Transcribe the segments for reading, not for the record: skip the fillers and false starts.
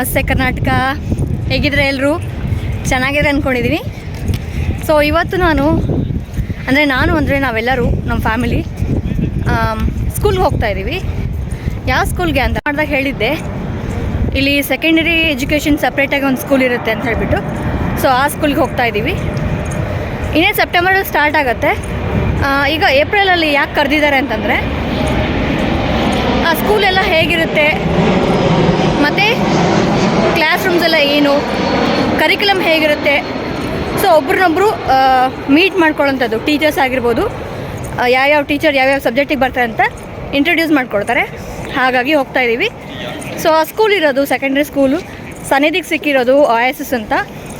ನಮಸ್ತೆ ಕರ್ನಾಟಕ. ಹೇಗಿದ್ರೆ ಎಲ್ಲರೂ ಚೆನ್ನಾಗಿದೆ ಅಂದ್ಕೊಂಡಿದ್ದೀನಿ. ಸೊ ಇವತ್ತು ನಾವೆಲ್ಲರೂ ನಮ್ಮ ಫ್ಯಾಮಿಲಿ ಸ್ಕೂಲ್ಗೆ ಹೋಗ್ತಾ ಇದ್ದೀವಿ. ಯಾವ ಸ್ಕೂಲ್ಗೆ ಅಂತ ಮಾಡಿದಾಗ ಹೇಳಿದ್ದೆ, ಇಲ್ಲಿ ಸೆಕೆಂಡರಿ ಎಜುಕೇಷನ್ ಸಪ್ರೇಟಾಗಿ ಒಂದು ಸ್ಕೂಲ್ ಇರುತ್ತೆ ಅಂತ ಹೇಳಿಬಿಟ್ಟು. ಸೊ ಆ ಸ್ಕೂಲ್ಗೆ ಹೋಗ್ತಾ ಇದ್ದೀವಿ. ಇನ್ನೇ ಸೆಪ್ಟೆಂಬರಲ್ಲಿ ಸ್ಟಾರ್ಟ್ ಆಗುತ್ತೆ. ಈಗ ಏಪ್ರಿಲಲ್ಲಿ ಯಾಕೆ ಕರೆದಿದ್ದಾರೆ ಅಂತಂದರೆ, ಆ ಸ್ಕೂಲೆಲ್ಲ ಹೇಗಿರುತ್ತೆ ಮತ್ತು ಕ್ಲಾಸ್ ರೂಮ್ಸ್ ಎಲ್ಲ ಏನು, ಕರಿಕ್ಯುಲಮ್ ಹೇಗಿರುತ್ತೆ, ಸೊ ಒಬ್ರನ್ನೊಬ್ಬರು ಮೀಟ್ ಮಾಡ್ಕೊಳ್ಳೋಂಥದ್ದು. ಟೀಚರ್ಸ್ ಆಗಿರ್ಬೋದು, ಯಾವ್ಯಾವ ಟೀಚರ್ ಯಾವ್ಯಾವ ಸಬ್ಜೆಕ್ಟಿಗೆ ಬರ್ತಾರೆ ಅಂತ ಇಂಟ್ರೊಡ್ಯೂಸ್ ಮಾಡ್ಕೊಳ್ತಾರೆ. ಹಾಗಾಗಿ ಹೋಗ್ತಾ ಇದ್ದೀವಿ. ಸೊ ಆ ಸ್ಕೂಲ್ ಇರೋದು ಸೆಕೆಂಡ್ರಿ ಸ್ಕೂಲು ಸನ್ನಿಧಿಗೆ ಸಿಕ್ಕಿರೋದು OISS ಅಂತ,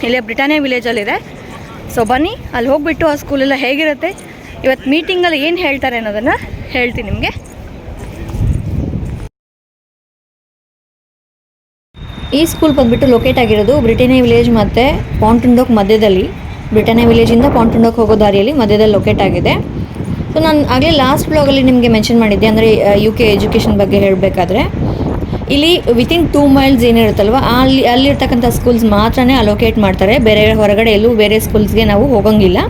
ಇಲ್ಲೇ ಬ್ರಿಟಾನಿಯಾ ವಿಲೇಜಲ್ಲಿದೆ. ಸೊ ಬನ್ನಿ ಅಲ್ಲಿ ಹೋಗಿಬಿಟ್ಟು ಆ ಸ್ಕೂಲೆಲ್ಲ ಹೇಗಿರುತ್ತೆ, ಇವತ್ತು ಮೀಟಿಂಗಲ್ಲಿ ಏನು ಹೇಳ್ತಾರೆ ಅನ್ನೋದನ್ನು ಹೇಳ್ತೀನಿ ನಿಮಗೆ. ಈ ಸ್ಕೂಲ್ ಬಂದುಬಿಟ್ಟು ಲೊಕೇಟ್ ಆಗಿರೋದು ಬ್ರಿಟಾನಿಯಾ ವಿಲೇಜ್ ಮತ್ತು ಪಾಂಟುಂಡೋಕ್ ಮಧ್ಯದಲ್ಲಿ. ಬ್ರಿಟಾನಿಯಾ ವಿಲೇಜಿಂದ ಪಾಂಟುಂಡೋಕ್ ಹೋಗೋ ದಾರಿಯಲ್ಲಿ ಮಧ್ಯದಲ್ಲಿ ಲೊಕೇಟ್ ಆಗಿದೆ. ಸೊ ನಾನು ಆಗಲೇ ಲಾಸ್ಟ್ ಬ್ಲಾಗಲ್ಲಿ ನಿಮಗೆ ಮೆನ್ಷನ್ ಮಾಡಿದ್ದೆ, ಅಂದರೆ UK ಎಜುಕೇಷನ್ ಬಗ್ಗೆ ಹೇಳಬೇಕಾದ್ರೆ, ಇಲ್ಲಿ ವಿತಿನ್ 2 ಮೈಲ್ಸ್ ಏನಿರುತ್ತಲ್ವ ಅಲ್ಲಿರ್ತಕ್ಕಂಥ ಸ್ಕೂಲ್ಸ್ ಮಾತ್ರನೇ ಅಲೋಕೇಟ್ ಮಾಡ್ತಾರೆ. ಬೇರೆ ಹೊರಗಡೆ ಎಲ್ಲೂ ಬೇರೆ ಸ್ಕೂಲ್ಸ್ಗೆ ನಾವು ಹೋಗೋಂಗಿಲ್ಲ.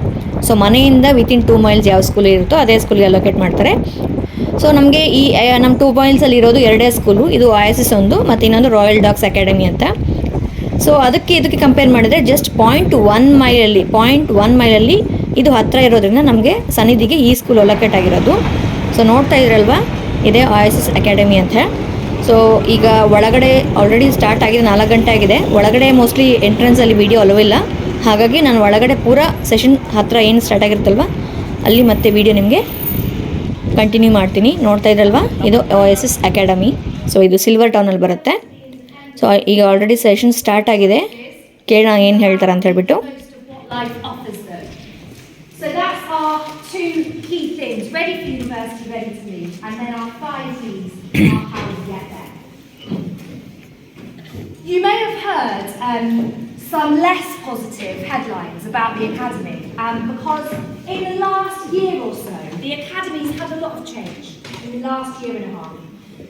ಸೊ ಮನೆಯಿಂದ ವಿತಿನ್ 2 ಮೈಲ್ಸ್ ಯಾವ ಸ್ಕೂಲ್ ಇರುತ್ತೋ ಅದೇ ಸ್ಕೂಲ್ಗೆ ಅಲೋಕೇಟ್ ಮಾಡ್ತಾರೆ. ಸೊ ನಮಗೆ ಈ ನಮ್ಮ 2 ಮೈಲ್ಸಲ್ಲಿ ಇರೋದು 2 ಸ್ಕೂಲು. ಇದು OISS ಒಂದು ಮತ್ತು ಇನ್ನೊಂದು ರಾಯಲ್ ಡಾಗ್ಸ್ ಅಕಾಡೆಮಿ ಅಂತ. ಸೊ ಇದಕ್ಕೆ ಕಂಪೇರ್ ಮಾಡಿದರೆ ಜಸ್ಟ್ 0.1 ಮೈಲಲ್ಲಿ ಇದು ಹತ್ತಿರ ಇರೋದ್ರಿಂದ ನಮಗೆ ಸನ್ನಿಧಿಗೆ ಈ ಸ್ಕೂಲ್ ಅಲೋಕೇಟ್ ಆಗಿರೋದು. ಸೊ ನೋಡ್ತಾ ಇದ್ರಲ್ವಾ, ಇದೇ OISS ಅಕಾಡೆಮಿ ಅಂತ. ಸೊ ಈಗ ಒಳಗಡೆ ಆಲ್ರೆಡಿ ಸ್ಟಾರ್ಟ್ ಆಗಿದೆ, 4 ಗಂಟೆ ಆಗಿದೆ. ಒಳಗಡೆ ಮೋಸ್ಟ್ಲಿ ಎಂಟ್ರೆನ್ಸಲ್ಲಿ ವೀಡಿಯೋ ಅಲೋವಿಲ್ಲ. ಹಾಗಾಗಿ ನಾನು ಒಳಗಡೆ ಪೂರಾ ಸೆಷನ್ ಹತ್ತಿರ ಏನು ಸ್ಟಾರ್ಟ್ ಆಗಿರುತ್ತಲ್ವ ಅಲ್ಲಿ ಮತ್ತೆ ವೀಡಿಯೋ ನಿಮಗೆ ಕಂಟಿನ್ಯೂ ಮಾಡ್ತೀನಿ. ನೋಡ್ತಾ ಇದ್ರಲ್ವಾ, ಇದು OISS ಅಕಾಡೆಮಿ. ಸೊ ಇದು ಸಿಲ್ವರ್ ಟೌನಲ್ಲಿ ಬರುತ್ತೆ. ಸೊ ಈಗ ಆಲ್ರೆಡಿ ಸೆಷನ್ ಸ್ಟಾರ್ಟ್ ಆಗಿದೆ. ಕೇಳೋಣ ಏನು ಹೇಳ್ತಾರೆ ಅಂತ ಹೇಳ್ಬಿಟ್ಟು. So that's our 2 key things: ready for university, ready to leave, and then our 5 Ds are how we get there. You may have heard some less positive headlines about the academy, because in the last year or so, the academy's had a lot of change. In the last year and a half,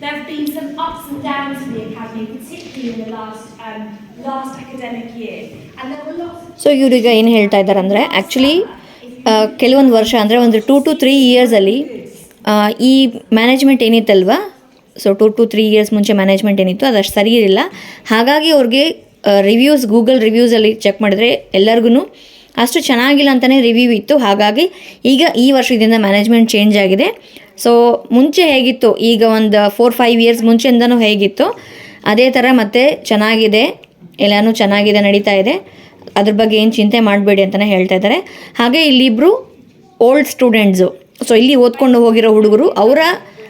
there have been some ups and downs in the academy, particularly in the last academic year, and there were lots. So ಇವ್ರೀಗ ಏನು ಹೇಳ್ತಾ ಇದ್ದಾರೆ ಅಂದರೆ, actually ಕೆಲವೊಂದು ವರ್ಷ ಅಂದರೆ ಒಂದು 2 to 3 ಇಯರ್ಸಲ್ಲಿ ಈ ಮ್ಯಾನೇಜ್ಮೆಂಟ್ ಏನಿತ್ತಲ್ವ, ಸೊ 2 to 3 ಇಯರ್ಸ್ ಮುಂಚೆ ಮ್ಯಾನೇಜ್ಮೆಂಟ್ ಏನಿತ್ತು ಅದಷ್ಟು ಸರಿ ಇರಲಿಲ್ಲ. ಹಾಗಾಗಿ ಅವ್ರಿಗೆ ರಿವ್ಯೂಸ್, ಗೂಗಲ್ ರಿವ್ಯೂಸಲ್ಲಿ ಚೆಕ್ ಮಾಡಿದ್ರೆ ಎಲ್ಲರಿಗೂ ಅಷ್ಟು ಚೆನ್ನಾಗಿಲ್ಲ ಅಂತಲೇ ರಿವ್ಯೂ ಇತ್ತು. ಹಾಗಾಗಿ ಈಗ ಈ ವರ್ಷದಿಂದ ಮ್ಯಾನೇಜ್ಮೆಂಟ್ ಚೇಂಜ್ ಆಗಿದೆ. ಸೊ ಮುಂಚೆ ಹೇಗಿತ್ತು, ಈಗ ಒಂದು 4-5 ಇಯರ್ಸ್ ಮುಂಚೆಯಿಂದನೂ ಹೇಗಿತ್ತು ಅದೇ ಥರ ಮತ್ತೆ ಚೆನ್ನಾಗಿದೆ, ಎಲ್ಲನೂ ಚೆನ್ನಾಗಿದೆ, ನಡೀತಾ ಇದೆ. ಅದ್ರ ಬಗ್ಗೆ ಏನು ಚಿಂತೆ ಮಾಡಬೇಡಿ ಅಂತಲೇ ಹೇಳ್ತಾ ಇದ್ದಾರೆ. ಹಾಗೆ ಇಲ್ಲಿಬ್ಬರು ಓಲ್ಡ್ ಸ್ಟೂಡೆಂಟ್ಸು, ಸೊ ಇಲ್ಲಿ ಓದ್ಕೊಂಡು ಹೋಗಿರೋ ಹುಡುಗರು, ಅವರ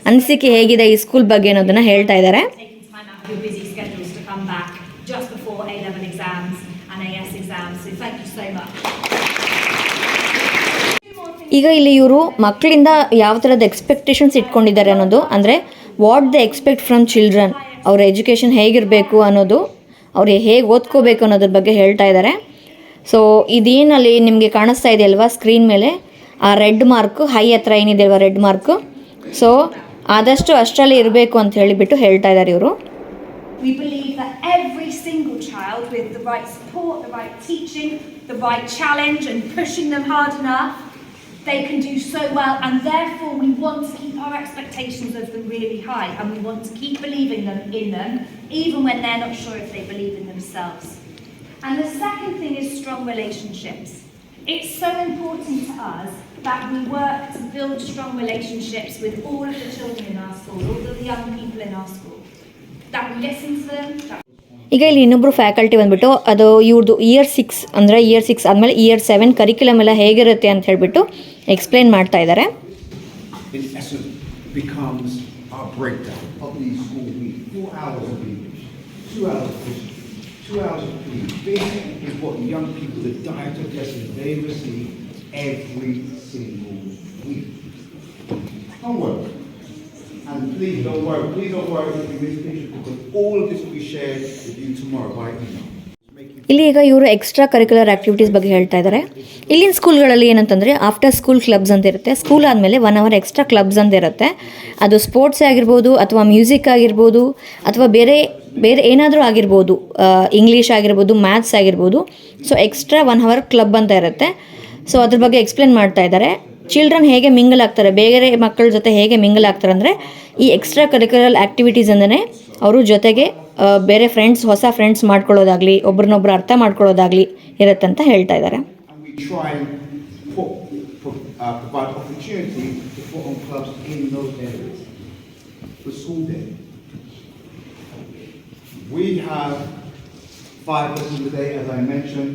ಅನಿಸಿಕೆ ಹೇಗಿದೆ ಈ ಸ್ಕೂಲ್ ಬಗ್ಗೆ ಅನ್ನೋದನ್ನು ಹೇಳ್ತಾ ಇದ್ದಾರೆ. ಈಗ ಇಲ್ಲಿ ಇವರು ಮಕ್ಕಳಿಂದ ಯಾವ ಥರದ ಎಕ್ಸ್ಪೆಕ್ಟೇಷನ್ಸ್ ಇಟ್ಕೊಂಡಿದ್ದಾರೆ ಅನ್ನೋದು, ಅಂದರೆ what the expect from children, ಅವ್ರ ಎಜುಕೇಷನ್ ಹೇಗಿರಬೇಕು ಅನ್ನೋದು, ಅವ್ರು ಹೇಗೆ ಓದ್ಕೋಬೇಕು ಅನ್ನೋದ್ರ ಬಗ್ಗೆ ಹೇಳ್ತಾ ಇದ್ದಾರೆ. ಸೊ ಇದೇನಲ್ಲಿ ನಿಮಗೆ ಕಾಣಿಸ್ತಾ ಇದೆ ಅಲ್ವಾ ಸ್ಕ್ರೀನ್ ಮೇಲೆ, ಆ ರೆಡ್ ಮಾರ್ಕು ಹೈ ಹತ್ರ ಏನಿದೆ ಅಲ್ವಾ ರೆಡ್ ಮಾರ್ಕು, ಸೊ ಆದಷ್ಟು ಅಷ್ಟರಲ್ಲಿ ಇರಬೇಕು ಅಂತ ಹೇಳಿಬಿಟ್ಟು ಹೇಳ್ತಾ ಇದ್ದಾರೆ ಇವರು. We believe that every single child with the right support, the right teaching, the right challenge and pushing them hard enough, they can do so well, and therefore we want to keep our expectations of them really high, and we want to keep believing in them even when they're not sure if they believe in themselves. And the second thing is strong relationships. It's so important to us that we work to build strong relationships with all of the children in our school, all of the young people in our school, that we listen to them. ಈಗ ಇಲ್ಲಿ ಇನ್ನೊಬ್ಬರು faculty ಬಂದುಬಿಟ್ಟು ಅದು ಇವ್ರದ್ದು year 6 ಅಂದರೆ year 6 ಆದಮೇಲೆ year 7 curriculum ಎಲ್ಲ ಹೇಗಿರುತ್ತೆ ಅಂತ ಹೇಳಿಬಿಟ್ಟು ಎಕ್ಸ್ಪ್ಲೇನ್ ಮಾಡ್ತಾ ಇದ್ದಾರೆ. And please don't worry if you miss pictures, because all of this will be shared with you tomorrow by email. Make you ಇಲ್ಲಿ ಈಗ ಇವರು ಎಕ್ಸ್ಟ್ರಾ ಕರಿಕ್ಯುಲರ್ ಆ್ಯಕ್ಟಿವಿಟೀಸ್ ಬಗ್ಗೆ ಹೇಳ್ತಾ ಇದ್ದಾರೆ. ಇಲ್ಲಿನ ಸ್ಕೂಲ್ಗಳಲ್ಲಿ ಏನಂತಂದರೆ ಆಫ್ಟರ್ ಸ್ಕೂಲ್ ಕ್ಲಬ್ಸ್ ಅಂತ ಇರುತ್ತೆ. ಸ್ಕೂಲ್ ಆದಮೇಲೆ 1 hour ಎಕ್ಸ್ಟ್ರಾ ಕ್ಲಬ್ಸ್ ಅಂತ ಇರುತ್ತೆ. ಅದು ಸ್ಪೋರ್ಟ್ಸ್ ಆಗಿರ್ಬೋದು ಅಥವಾ ಮ್ಯೂಸಿಕ್ ಆಗಿರ್ಬೋದು ಅಥವಾ ಬೇರೆ ಏನಾದರೂ ಆಗಿರ್ಬೋದು, ಇಂಗ್ಲೀಷ್ ಆಗಿರ್ಬೋದು, ಮ್ಯಾಥ್ಸ್ ಆಗಿರ್ಬೋದು. ಸೊ ಎಕ್ಸ್ಟ್ರಾ 1 hour ಕ್ಲಬ್ ಅಂತ ಇರುತ್ತೆ. ಸೊ ಅದ್ರ ಬಗ್ಗೆ ಎಕ್ಸ್ಪ್ಲೇನ್ ಮಾಡ್ತಾ ಇದ್ದಾರೆ. ಚಿಲ್ಡ್ರನ್ ಹೇಗೆ ಮಿಂಗಲ್ ಆಗ್ತಾರೆ, ಬೇರೆ ಮಕ್ಕಳ ಜೊತೆ ಹೇಗೆ ಮಿಂಗಲ್ ಆಗ್ತಾರೆ ಅಂದರೆ ಈ ಎಕ್ಸ್ಟ್ರಾ ಕರಿಕ್ಯುಲರ್ ಆ್ಯಕ್ಟಿವಿಟೀಸ್ ಅಂದರೆ ಅವರು ಜೊತೆಗೆ ಬೇರೆ ಹೊಸ ಫ್ರೆಂಡ್ಸ್ ಮಾಡ್ಕೊಳ್ಳೋದಾಗಲಿ, ಒಬ್ರನ್ನೊಬ್ರು ಅರ್ಥ ಮಾಡ್ಕೊಳ್ಳೋದಾಗಲಿ ಇರುತ್ತೆ ಅಂತ ಹೇಳ್ತಾ ಇದ್ದಾರೆ. provide opportunity to put on clubs in those areas. For school day, we have 5 lessons a day, as I mentioned.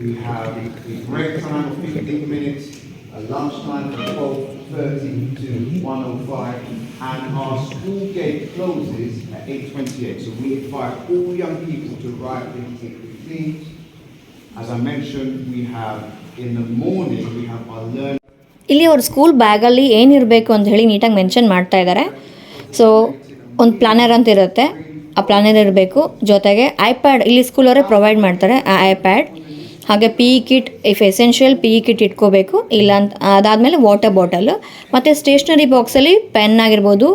We have a break time of 15 minutes, a lunch time from 12:30 to 1:05, and our school gate closes at 8:28. So we invite all young people to arrive at 8:15. As I mentioned, we have in the morning we have our learning. ಇಲ್ಲಿ ಅವ್ರ school ಬ್ಯಾಗಲ್ಲಿ ಏನಿರಬೇಕು ಅಂತ ಹೇಳಿ ನೀಟಾಗಿ mention ಮಾಡ್ತಾ ಇದ್ದಾರೆ. So ಒಂದು ಪ್ಲಾನರ್ ಅಂತ ಇರುತ್ತೆ, ಆ ಪ್ಲಾನರ್ ಇರಬೇಕು. ಜೊತೆಗೆ ಐಪ್ಯಾಡ್ ಇಲ್ಲಿ ಸ್ಕೂಲವರೇ ಪ್ರೊವೈಡ್ ಮಾಡ್ತಾರೆ, ಆ ಐಪ್ಯಾಡ್. ಹಾಗೆ PE kit, if essential PE kit ಇಟ್ಕೋಬೇಕು. ಇಲ್ಲ ಅಂತ ಅದಾದಮೇಲೆ ವಾಟರ್ ಬಾಟಲ್ ಮತ್ತು ಸ್ಟೇಷ್ನರಿ ಬಾಕ್ಸಲ್ಲಿ ಪೆನ್ ಆಗಿರ್ಬೋದು,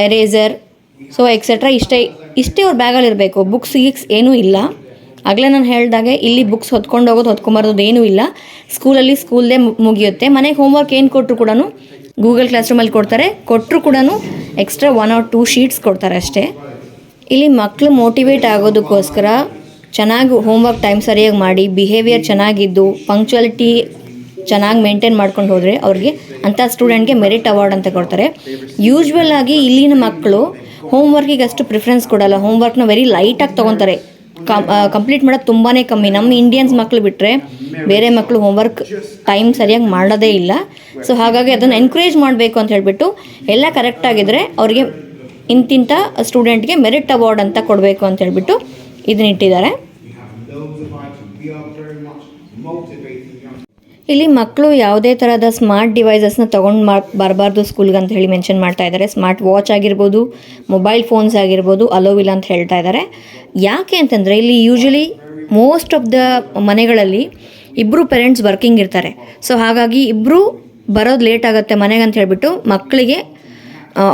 ಎರೇಸರ್, ಸೊ ಎಕ್ಸೆಟ್ರಾ ಇಷ್ಟೇ ಅವ್ರ ಬ್ಯಾಗಲ್ಲಿ ಇರಬೇಕು. ಬುಕ್ಸ್ ಏನೂ ಇಲ್ಲ. ಆಗಲೇ ನಾನು ಹೇಳಿದಾಗೆ ಇಲ್ಲಿ ಬುಕ್ಸ್ ಹೊತ್ಕೊಂಬರೋದು ಏನೂ ಇಲ್ಲ. ಸ್ಕೂಲ್ದೇ ಮುಗಿಯುತ್ತೆ. ಮನೆಗೆ ಹೋಮ್ವರ್ಕ್ ಏನು ಕೊಟ್ಟರು ಕೂಡ ಗೂಗಲ್ ಕ್ಲಾಸ್ ರೂಮಲ್ಲಿ ಕೊಟ್ಟರು ಕೂಡ ಎಕ್ಸ್ಟ್ರಾ 1 or 2 ಶೀಟ್ಸ್ ಕೊಡ್ತಾರೆ ಅಷ್ಟೇ. ಇಲ್ಲಿ ಮಕ್ಕಳು ಮೋಟಿವೇಟ್ ಆಗೋದಕ್ಕೋಸ್ಕರ ಚೆನ್ನಾಗಿ ಹೋಮ್ವರ್ಕ್ ಟೈಮ್ ಸರಿಯಾಗಿ ಮಾಡಿ, ಬಿಹೇವಿಯರ್ ಚೆನ್ನಾಗಿದ್ದು, ಪಂಕ್ಚುಯಾಲಿಟಿ ಚೆನ್ನಾಗಿ ಮೇಂಟೈನ್ ಮಾಡ್ಕೊಂಡು ಹೋದರೆ ಅವ್ರಿಗೆ ಅಂಥ ಸ್ಟೂಡೆಂಟ್ಗೆ ಮೆರಿಟ್ ಅವಾರ್ಡ್ ಅಂತ ಕೊಡ್ತಾರೆ. ಯೂಶ್ವಲ್ ಆಗಿ ಇಲ್ಲಿನ ಮಕ್ಕಳು ಹೋಮ್ವರ್ಕಿಗೆ ಅಷ್ಟು ಪ್ರಿಫರೆನ್ಸ್ ಕೊಡಲ್ಲ. ಹೋಮ್ವರ್ಕ್ನ ವೆರಿ ಲೈಟಾಗಿ ತೊಗೊತಾರೆ. ಕಂಪ್ಲೀಟ್ ಮಾಡೋದು ತುಂಬಾ ಕಮ್ಮಿ. ನಮ್ಮ ಇಂಡಿಯನ್ಸ್ ಮಕ್ಕಳು ಬಿಟ್ಟರೆ ಬೇರೆ ಮಕ್ಕಳು ಹೋಮ್ವರ್ಕ್ ಟೈಮ್ ಸರಿಯಾಗಿ ಮಾಡೋದೇ ಇಲ್ಲ. ಸೊ ಹಾಗಾಗಿ ಅದನ್ನು ಎನ್ಕರೇಜ್ ಮಾಡಬೇಕು ಅಂತ ಹೇಳಿಬಿಟ್ಟು ಎಲ್ಲ ಕರೆಕ್ಟಾಗಿದ್ದರೆ ಅವ್ರಿಗೆ ಇಂತಿಂಥ ಸ್ಟೂಡೆಂಟ್ಗೆ ಮೆರಿಟ್ ಅವಾರ್ಡ್ ಅಂತ ಕೊಡಬೇಕು ಅಂತ ಹೇಳಿಬಿಟ್ಟು ಇದನ್ನ ಇಟ್ಟಿದ್ದಾರೆ. ಇಲ್ಲಿ ಮಕ್ಕಳು ಯಾವುದೇ ಥರದ ಸ್ಮಾರ್ಟ್ ಡಿವೈಸಸ್ನ ತೊಗೊಂಡು ಬರಬಾರ್ದು ಸ್ಕೂಲ್ಗೆ ಅಂತ ಹೇಳಿ ಮೆನ್ಷನ್ ಮಾಡ್ತಾ ಇದ್ದಾರೆ. ಸ್ಮಾರ್ಟ್ ವಾಚ್ ಆಗಿರ್ಬೋದು, ಮೊಬೈಲ್ ಫೋನ್ಸ್ ಆಗಿರ್ಬೋದು ಅಲೋವಿಲ್ಲ ಅಂತ ಹೇಳ್ತಾ ಇದ್ದಾರೆ. ಯಾಕೆ ಅಂತಂದರೆ ಇಲ್ಲಿ ಯೂಶ್ವಲಿ ಮೋಸ್ಟ್ ಆಫ್ ದ ಮನೆಗಳಲ್ಲಿ ಇಬ್ಬರು ಪೇರೆಂಟ್ಸ್ ವರ್ಕಿಂಗ್ ಇರ್ತಾರೆ. ಸೊ ಹಾಗಾಗಿ ಇಬ್ಬರು ಬರೋದು ಲೇಟ್ ಆಗುತ್ತೆ ಮನೆಗೆ ಅಂತ ಹೇಳಿಬಿಟ್ಟು ಮಕ್ಕಳಿಗೆ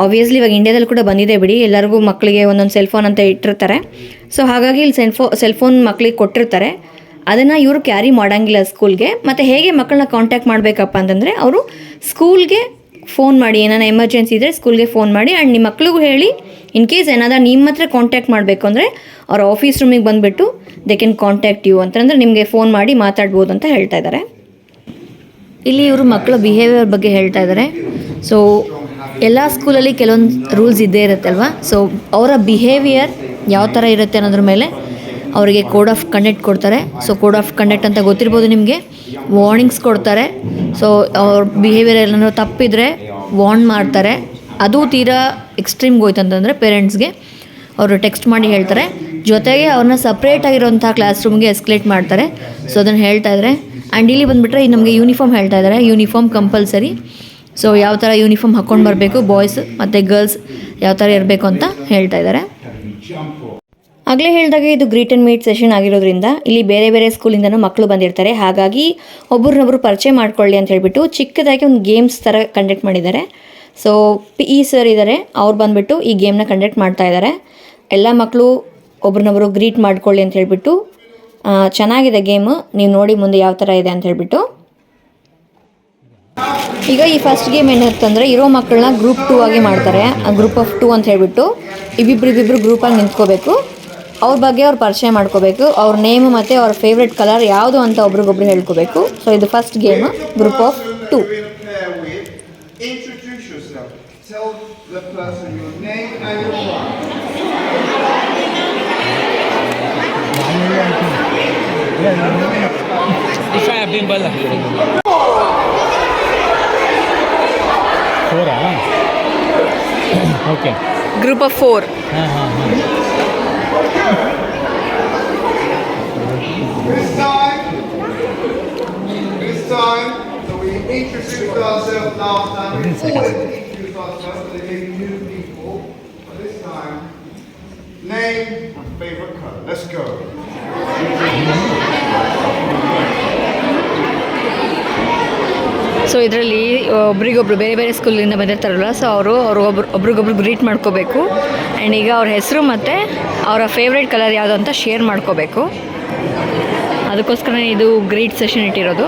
ಆಬ್ವಿಯಸ್ಲಿ ಇವಾಗ ಇಂಡಿಯಾದಲ್ಲಿ ಕೂಡ ಬಂದಿದೆ ಬಿಡಿ, ಎಲ್ಲರಿಗೂ ಮಕ್ಕಳಿಗೆ ಒಂದೊಂದು ಸೆಲ್ಫೋನ್ ಅಂತ ಇಟ್ಟಿರ್ತಾರೆ. ಸೊ ಹಾಗಾಗಿ ಇಲ್ಲಿ ಸೆಲ್ಫೋನ್ ಮಕ್ಕಳಿಗೆ ಕೊಟ್ಟಿರ್ತಾರೆ. ಅದನ್ನು ಇವರು ಕ್ಯಾರಿ ಮಾಡೋಂಗಿಲ್ಲ ಸ್ಕೂಲ್ಗೆ. ಮತ್ತು ಹೇಗೆ ಮಕ್ಕಳನ್ನ ಕಾಂಟ್ಯಾಕ್ಟ್ ಮಾಡಬೇಕಪ್ಪ ಅಂತಂದರೆ ಅವರು ಸ್ಕೂಲ್ಗೆ ಫೋನ್ ಮಾಡಿ, ಏನಾರ ಎಮರ್ಜೆನ್ಸಿ ಇದ್ದರೆ ಸ್ಕೂಲ್ಗೆ ಫೋನ್ ಮಾಡಿ. ಆ್ಯಂಡ್ ನಿಮ್ಮ ಮಕ್ಳಿಗೂ ಹೇಳಿ, ಇನ್ ಕೇಸ್ ಏನಾದರೂ ನಿಮ್ಮ ಹತ್ರ ಕಾಂಟ್ಯಾಕ್ಟ್ ಮಾಡಬೇಕು ಅಂದರೆ ಅವ್ರ ಆಫೀಸ್ ರೂಮಿಗೆ ಬಂದುಬಿಟ್ಟು ದೇ ಕ್ಯಾನ್ ಕಾಂಟ್ಯಾಕ್ಟ್ ಯು ಅಂತಂದರೆ ನಿಮಗೆ ಫೋನ್ ಮಾಡಿ ಮಾತಾಡ್ಬೋದು ಅಂತ ಹೇಳ್ತಾ ಇದ್ದಾರೆ. ಇಲ್ಲಿ ಇವರು ಮಕ್ಕಳ ಬಿಹೇವಿಯರ್ ಬಗ್ಗೆ ಹೇಳ್ತಾ ಇದ್ದಾರೆ. ಸೊ ಎಲ್ಲ ಸ್ಕೂಲಲ್ಲಿ ಕೆಲವೊಂದು ರೂಲ್ಸ್ ಇದ್ದೇ ಇರುತ್ತಲ್ವ. ಸೊ ಅವರ ಬಿಹೇವಿಯರ್ ಯಾವ ಥರ ಇರುತ್ತೆ ಅನ್ನೋದ್ರ ಮೇಲೆ ಅವರಿಗೆ ಕೋಡ್ ಆಫ್ ಕಂಡಕ್ಟ್ ಕೊಡ್ತಾರೆ. ಸೊ ಕೋಡ್ ಆಫ್ ಕಂಡಕ್ಟ್ ಅಂತ ಗೊತ್ತಿರ್ಬೋದು ನಿಮಗೆ. ವಾರ್ನಿಂಗ್ಸ್ ಕೊಡ್ತಾರೆ. ಸೊ ಅವ್ರ ಬಿಹೇವಿಯರ್ ಎಲ್ಲನೂ ತಪ್ಪಿದರೆ ವಾರ್ನ್ ಮಾಡ್ತಾರೆ. ಅದು ತೀರಾ ಎಕ್ಸ್ಟ್ರೀಮ್ಗೆ ಹೋಯ್ತು ಅಂತಂದರೆ ಪೇರೆಂಟ್ಸ್ಗೆ ಅವರು ಟೆಕ್ಸ್ಟ್ ಮಾಡಿ ಹೇಳ್ತಾರೆ. ಜೊತೆಗೆ ಅವ್ರನ್ನ ಸಪ್ರೇಟಾಗಿರೋಂಥ ಕ್ಲಾಸ್ ರೂಮ್ಗೆ ಎಸ್ಕಲೇಟ್ ಮಾಡ್ತಾರೆ. ಸೊ ಅದನ್ನು ಹೇಳ್ತಾ ಇದ್ದಾರೆ. ಆ್ಯಂಡ್ ಇಲ್ಲಿ ಬಂದುಬಿಟ್ರೆ ನಮಗೆ ಯೂನಿಫಾರ್ಮ್ ಹೇಳ್ತಾ ಇದ್ದಾರೆ. Uniform compulsory. ಸೊ ಯಾವ ಥರ ಯೂನಿಫಾರ್ಮ್ ಹಾಕ್ಕೊಂಡು ಬರಬೇಕು, ಬಾಯ್ಸ್ ಮತ್ತು ಗರ್ಲ್ಸ್ ಯಾವ ಥರ ಇರಬೇಕು ಅಂತ ಹೇಳ್ತಾ ಇದ್ದಾರೆ. ಆಗಲೇ ಹೇಳಿದಾಗೆ ಇದು ಗ್ರೀಟ್ ಆ್ಯಂಡ್ ಮೀಟ್ ಸೆಷನ್ ಆಗಿರೋದ್ರಿಂದ ಇಲ್ಲಿ ಬೇರೆ ಬೇರೆ ಸ್ಕೂಲಿಂದನೂ ಮಕ್ಕಳು ಬಂದಿರ್ತಾರೆ. ಹಾಗಾಗಿ ಒಬ್ಬರನ್ನೊಬ್ಬರು ಪರಿಚಯ ಮಾಡ್ಕೊಳ್ಳಿ ಅಂತ ಹೇಳಿಬಿಟ್ಟು ಚಿಕ್ಕದಾಗಿ ಒಂದು ಗೇಮ್ಸ್ ಥರ ಕಂಡಕ್ಟ್ ಮಾಡಿದ್ದಾರೆ. ಸೊ PE ಸರ್ ಇದ್ದಾರೆ, ಅವ್ರು ಬಂದುಬಿಟ್ಟು ಈ ಗೇಮ್ನ ಕಂಡಕ್ಟ್ ಮಾಡ್ತಾ ಇದ್ದಾರೆ. ಎಲ್ಲ ಮಕ್ಕಳು ಒಬ್ರನ್ನೊಬ್ಬರು ಗ್ರೀಟ್ ಮಾಡ್ಕೊಳ್ಳಿ ಅಂತ ಹೇಳಿಬಿಟ್ಟು ಚೆನ್ನಾಗಿದೆ ಗೇಮು, ನೀವು ನೋಡಿ ಮುಂದೆ ಯಾವ ಥರ ಇದೆ ಅಂತ ಹೇಳಿಬಿಟ್ಟು. ಈಗ ಈ ಫಸ್ಟ್ ಗೇಮ್ ಏನಿರುತ್ತಂದರೆ ಇರೋ ಮಕ್ಕಳನ್ನ ಗ್ರೂಪ್ 2 ಆಗಿ ಮಾಡ್ತಾರೆ. ಆ ಗ್ರೂಪ್ ಆಫ್ 2 ಅಂತ ಹೇಳಿಬಿಟ್ಟು ಇಬ್ಬಿಬ್ರು ಗ್ರೂಪಾಗಿ ನಿಂತ್ಕೋಬೇಕು. ಅವ್ರ ಬಗ್ಗೆ ಅವ್ರು ಪರಿಚಯ ಮಾಡ್ಕೋಬೇಕು. ಅವ್ರ ನೇಮು ಮತ್ತು ಅವ್ರ ಫೇವ್ರೆಟ್ ಕಲರ್ ಯಾವುದು ಅಂತ ಒಬ್ರಿಗೊಬ್ರು ಹೇಳ್ಕೋಬೇಕು. ಸೊ ಇದು first game, group of 2. Okay. Group of 4. This time, so we introduced ourselves last time. We always introduced ourselves, but there may be new people. But this time, name and favorite color. Let's go. So ಇದರಲ್ಲಿ ಒಬ್ರಿಗೊಬ್ರು ಬೇರೆ ಬೇರೆ ಸ್ಕೂಲಿಂದ ಬಂದಿರ್ತಾರಲ್ವ, so ಅವರು ಒಬ್ರಿಗೊಬ್ರು greet ಮಾಡ್ಕೋಬೇಕು. And ಈಗ ಅವ್ರ ಹೆಸರು ಮತ್ತು ಅವರ ಫೇವ್ರೇಟ್ ಕಲರ್ ಯಾವುದು ಅಂತ ಶೇರ್ ಮಾಡ್ಕೋಬೇಕು. ಅದಕ್ಕೋಸ್ಕರ ಇದು ಗ್ರೀಟ್ ಸೆಷನ್ ಇಟ್ಟಿರೋದು.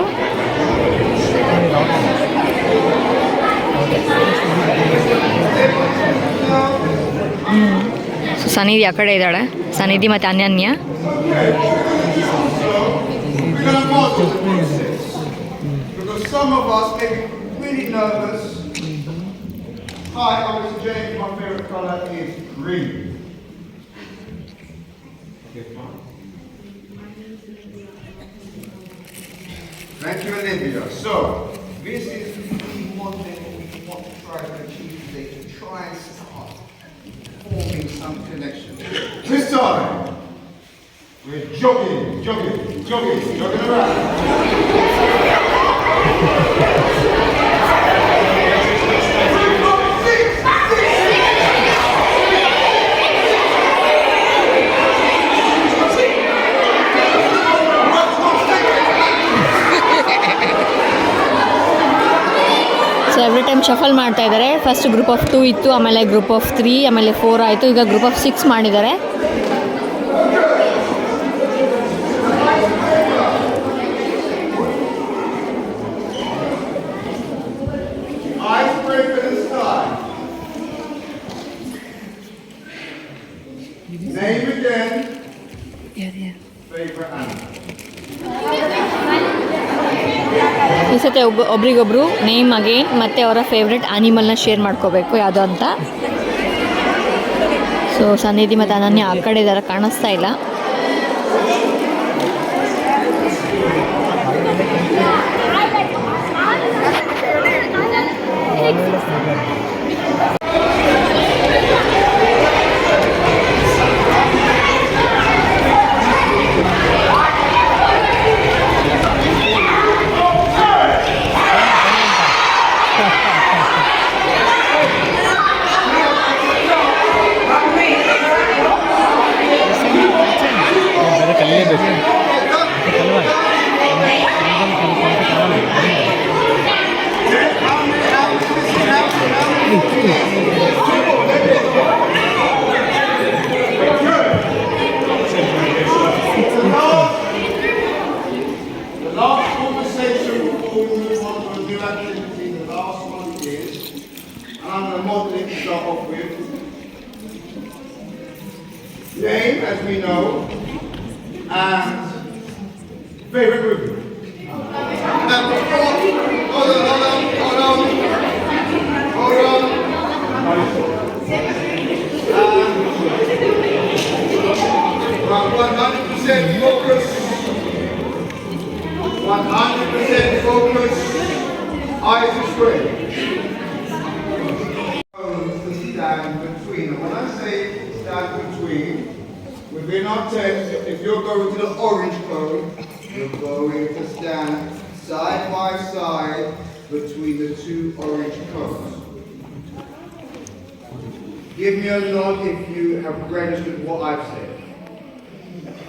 ಸೊ ಸನ್ನಿಧಿ ಆ ಕಡೆ ಇದ್ದಾಳೆ, ಸನ್ನಿಧಿ ಮತ್ತು ಅನ್ಯನ್ಯ. Because some of us may be really nervous. Hi, I'm Mr. James. My favorite color is green. Okay, fine. Thank you, Olivia. So, this is one thing that we want to try to achieve today, to try and start forming some connection. This time, we're jogging around. So every time shuffle ಮಾಡ್ತಾ ಇದ್ದಾರೆ. First group of 2 ಇತ್ತು, ಆಮೇಲೆ group of 3, ಆಮೇಲೆ 4 ಆಯಿತು, ಈಗ group of 6 ಮಾಡಿದ್ದಾರೆ. Eyes straight for the sky. Name again. Favorite animal. ಈ ಸತಿ ಒಬ್ರಿಗೊಬ್ರು ನೇಮ್ ಅಗೇನ್ ಮತ್ತು ಅವರ ಫೇವ್ರೆಟ್ ಆ್ಯನಿಮಲ್ನ ಶೇರ್ ಮಾಡ್ಕೋಬೇಕು ಯಾವುದು ಅಂತ. ಸೊ ಸನ್ನಿಧಿ ಮತ್ತು ಅನನ್ಯ ಆ ಕಡೆ ಇದ್ದಾರೆ, ಕಾಣಿಸ್ತಾ ಇಲ್ಲ. Name, as we know, and favorite movie. Hold on. 100% focus. 100% focus. Eyes are straight. To stand between. And when I say stand between, within our tent, if you're going to the orange cone, you're going to stand side by side between the 2 orange cones. Give me a nod if you have registered what I've said.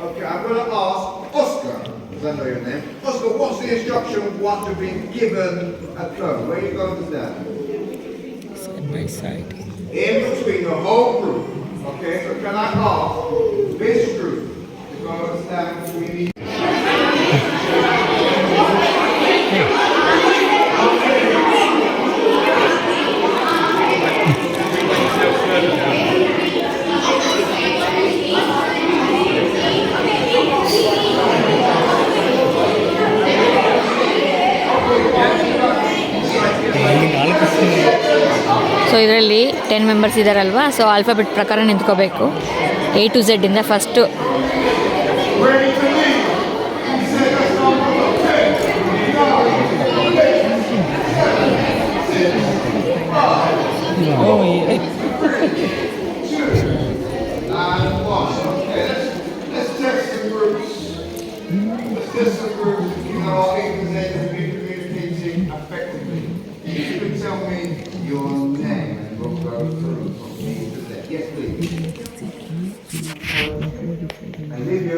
Okay, I'm going to ask Oscar, does that know your name? Oscar, what's the instruction of what to be given a cone? Where are you going to stand? Side by side. In between the whole group. Okay, so can I ask this group to go and stand between each? So ಇದರಲ್ಲಿ 10 members ಇದ್ದಾರಲ್ವ, so alphabet ಪ್ರಕಾರ ನಿಂತ್ಕೋಬೇಕು. A to Z ಇಂದ first Let's test some groups. You know, our A to Z has been communicating effectively. You can tell me your name and we'll go through from A to Z. Yes, please. Olivia,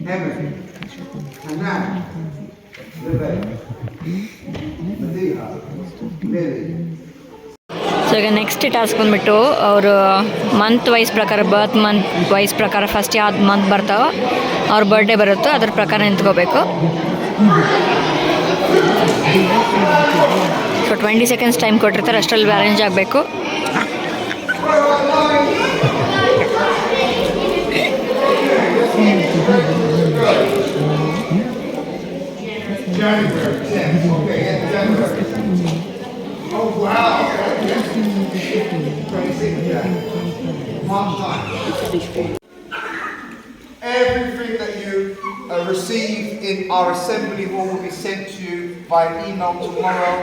Heaven, Hanan, Rebecca, Madiha, Millie. So ಈಗ next task ಬಂದುಬಿಟ್ಟು ಅವರು month wise ಪ್ರಕಾರ ಬರ್ತ್ month wise ಪ್ರಕಾರ first ಯಾವ್ದು month ಬರ್ತಾವೋ ಅವ್ರ birthday ಬರುತ್ತೋ ಅದ್ರ ಪ್ರಕಾರ ನಿಂತ್ಕೋಬೇಕು. ಸೊ 20 ಸೆಕೆಂಡ್ಸ್ ಟೈಮ್ ಕೊಟ್ಟಿರ್ತಾರೆ, ಅಷ್ಟರಲ್ಲಿ ಅರೇಂಜ್ ಆಗಬೇಕು. January 10th. Okay, yeah, January. Oh, wow. 26th, yeah. March 9th. Everything that you receive in our assembly hall will be sent to you by email tomorrow,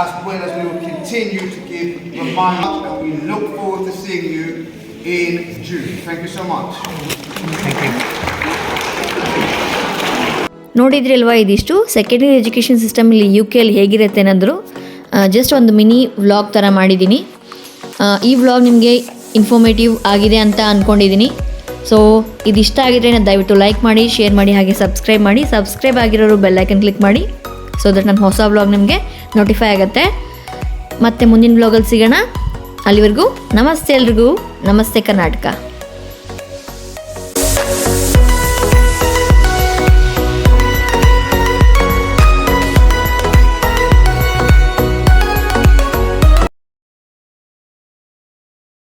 as well as we will continue to give reminders, and we look forward to seeing you in June. Thank you so much. ನೋಡಿದ್ರಿ ಅಲ್ವಾ, ಇದಿಷ್ಟು secondary education system ಇಲ್ಲಿ UK ಹೇಗಿರುತ್ತೆ ಅನ್ನೋದು just ಒಂದು mini vlog ಥರ ಮಾಡಿದ್ದೀನಿ. ಈ ವ್ಲಾಗ್ ನಿಮಗೆ ಇನ್ಫಾರ್ಮೇಟಿವ್ ಆಗಿದೆ ಅಂತ ಅಂದ್ಕೊಂಡಿದ್ದೀನಿ. ಸೊ ಇದಿಷ್ಟ ಆಗಿದ್ರೆ ದಯವಿಟ್ಟು ಲೈಕ್ ಮಾಡಿ, ಶೇರ್ ಮಾಡಿ, ಹಾಗೆ ಸಬ್ಸ್ಕ್ರೈಬ್ ಮಾಡಿ. ಸಬ್ಸ್ಕ್ರೈಬ್ ಆಗಿರೋರು ಬೆಲ್ಲೈಕನ್ ಕ್ಲಿಕ್ ಮಾಡಿ, ಸೊ ದಟ್ ನನ್ನ ಹೊಸ ವ್ಲಾಗ್ ನಿಮಗೆ ನೋಟಿಫೈ ಆಗುತ್ತೆ. ಮತ್ತು ಮುಂದಿನ ವ್ಲಾಗಲ್ಲಿ ಸಿಗೋಣ. ಅಲ್ಲಿವರೆಗೂ ನಮಸ್ತೆ ಎಲ್ರಿಗೂ. ನಮಸ್ತೆ ಕರ್ನಾಟಕ.